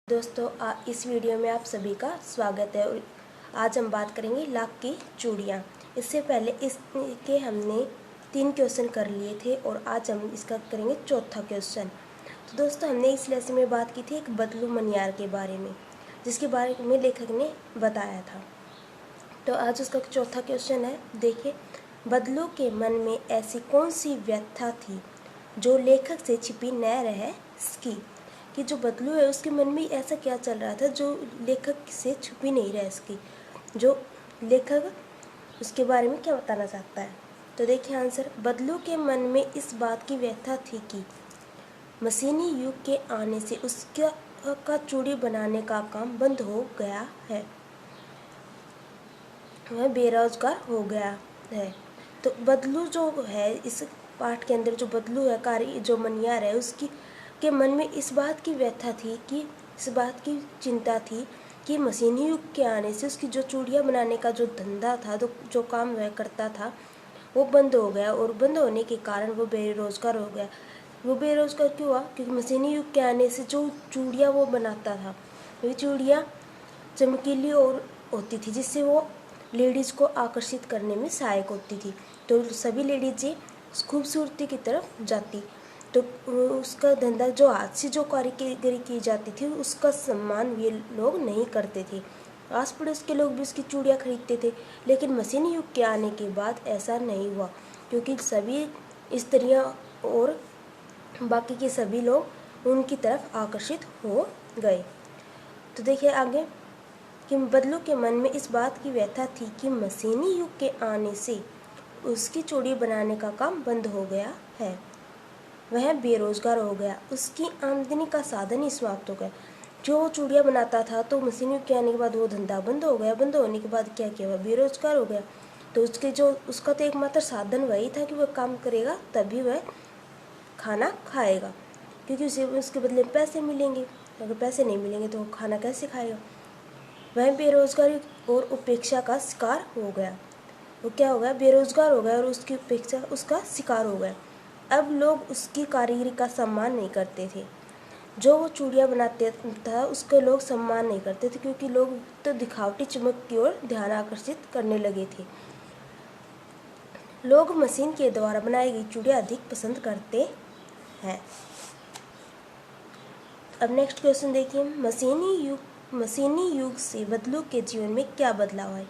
दोस्तों इस वीडियो में आप सभी का स्वागत है। और आज हम बात करेंगे लाख की चूड़ियाँ। इससे पहले इसके हमने 3 क्वेश्चन कर लिए थे और आज हम इसका करेंगे चौथा क्वेश्चन। तो दोस्तों हमने इस लेसन में बात की थी एक बदलू मनियार के बारे में, जिसके बारे में लेखक ने बताया था। तो आज उसका चौथा क्वेश्चन है, देखिए, बदलू के मन में ऐसी कौन सी व्यथा थी जो लेखक से छिपी न रह सकी। कि जो बदलू है उसके मन में ऐसा क्या चल रहा था जो लेखक से छुपी नहीं रह सकी, जो लेखक उसके बारे में क्या बताना चाहता है। तो देखिए आंसर, बदलू के मन में इस बात की व्यथा थी कि मशीनी युग के आने से उसका चूड़ी बनाने का काम बंद हो गया है, वह बेरोजगार हो गया है। तो बदलू जो है, इस पाठ के अंदर जो बदलू है, कार्य जो मनियार है, उसकी के मन में इस बात की व्यथा थी कि इस बात की चिंता थी कि मशीनी युग के आने से उसकी जो चूड़ियाँ बनाने का जो धंधा था, जो काम वह करता था, वो बंद हो गया। और बंद होने के कारण वो बेरोजगार हो गया। वो बेरोजगार क्यों हुआ? क्योंकि मशीनी युग के आने से जो चूड़ियाँ वो बनाता था, वे चूड़ियाँ चमकीली और होती थी, जिससे वो लेडीज़ को आकर्षित करने में सहायक होती थी। तो सभी लेडीज़ खूबसूरती की तरफ जाती। तो उसका धंधा, जो हाथ से जो कारीगरी की जाती थी, उसका सम्मान ये लोग नहीं करते थे। आस पड़ोस के लोग भी उसकी चूड़ियाँ खरीदते थे। लेकिन मशीनी युग के आने के बाद ऐसा नहीं हुआ, क्योंकि सभी स्त्रियाँ और बाकी के सभी लोग उनकी तरफ आकर्षित हो गए। तो देखिए आगे कि बदलू के मन में इस बात की व्यथा थी कि मशीनी युग के आने से उसकी चूड़ी बनाने का काम बंद हो गया है, वह बेरोजगार हो गया, उसकी आमदनी का साधन ही समाप्त हो गया। जो चूड़ियाँ बनाता था, तो मशीन युग के आने के बाद वो धंधा बंद हो गया। बंद होने के बाद क्या किया, वह बेरोजगार हो गया। तो उसका तो एकमात्र साधन वही था कि वह काम करेगा तभी वह खाना खाएगा, क्योंकि उसे उसके बदले पैसे मिलेंगे। अगर पैसे नहीं मिलेंगे तो वो खाना कैसे खाएगा। वह बेरोजगारी और उपेक्षा का शिकार हो गया। वो क्या हो गया, बेरोजगार हो गया और उसकी उपेक्षा उसका शिकार हो गया। अब लोग उसकी कारीगरी का सम्मान नहीं करते थे। जो वो चूड़ियाँ बनाते था उसके लोग सम्मान नहीं करते थे, क्योंकि लोग तो दिखावटी चमक की ओर ध्यान आकर्षित करने लगे थे। लोग मशीन के द्वारा बनाई गई चूड़ियाँ अधिक पसंद करते हैं। अब नेक्स्ट क्वेश्चन देखिए, मशीनी युग से बदलू के जीवन में क्या बदलाव आए।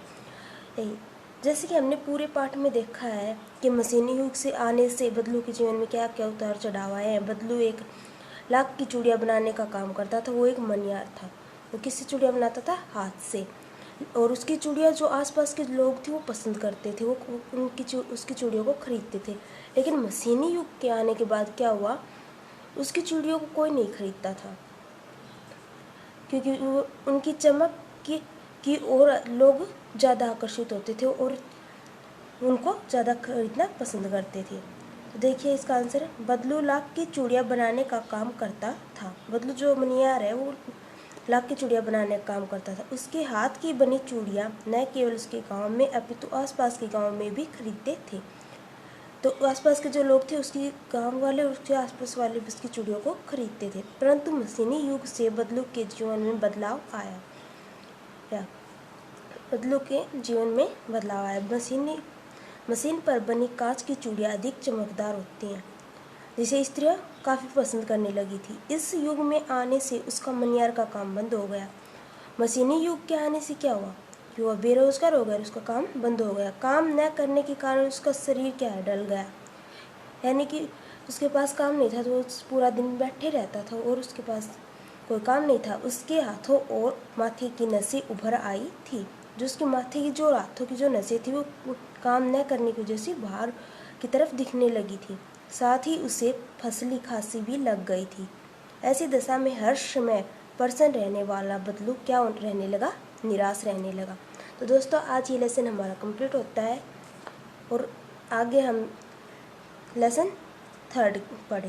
जैसे कि हमने पूरे पाठ में देखा है कि मशीनी युग से आने से बदलू के जीवन में क्या क्या उतार चढ़ाव आए हैं। बदलू एक लाख की चूड़ियाँ बनाने का काम करता था। वो एक मनियार था। वो किससे चूड़ियाँ बनाता था? हाथ से। और उसकी चूड़ियाँ जो आसपास के लोग थे वो पसंद करते थे, वो उसकी चूड़ियों को खरीदते थे। लेकिन मशीनी युग के आने के बाद क्या हुआ, उसकी चूड़ियों को कोई नहीं खरीदता था, क्योंकि वो उनकी चमक की ओर लोग ज़्यादा आकर्षित होते थे और उनको ज़्यादा खरीदना पसंद करते थे। तो देखिए इसका आंसर है, बदलू लाख की चूड़ियाँ बनाने का काम करता था। बदलू जो मनियार है वो लाख की चूड़ियाँ बनाने का काम करता था। उसके हाथ की बनी चूड़ियाँ न केवल उसके गांव में अपितु आसपास के गांव में भी खरीदते थे। तो आसपास के जो लोग थे, उसकी गांव वाले और उसके आसपास वाले भी उसकी चूड़ियों को खरीदते थे। परंतु मशीनी युग से बदलू के जीवन में बदलाव आया। बदलू के जीवन में बदलाव आया। मशीन पर बनी कांच की चूड़ियाँ अधिक चमकदार होती हैं, जिसे स्त्रियाँ काफ़ी पसंद करने लगी थी। इस युग में आने से उसका मनियार का काम बंद हो गया। मशीनी युग के आने से क्या हुआ कि वह बेरोजगार हो गया, उसका काम बंद हो गया। काम न करने के कारण उसका शरीर क्या है, डल गया। यानी कि उसके पास काम नहीं था, तो वो पूरा दिन बैठे रहता था और उसके पास कोई काम नहीं था। उसके हाथों और माथे की नसें उभर आई थी। जो उसके माथे की जो हाथों की जो नसें थी, वो काम न करने की वजह से बाहर की तरफ दिखने लगी थी। साथ ही उसे फसली खांसी भी लग गई थी। ऐसी दशा में हर समय प्रसन्न रहने वाला बदलू क्या रहने लगा, निराश रहने लगा। तो दोस्तों आज ये लेसन हमारा कंप्लीट होता है और आगे हम लेसन 3 पढ़ें।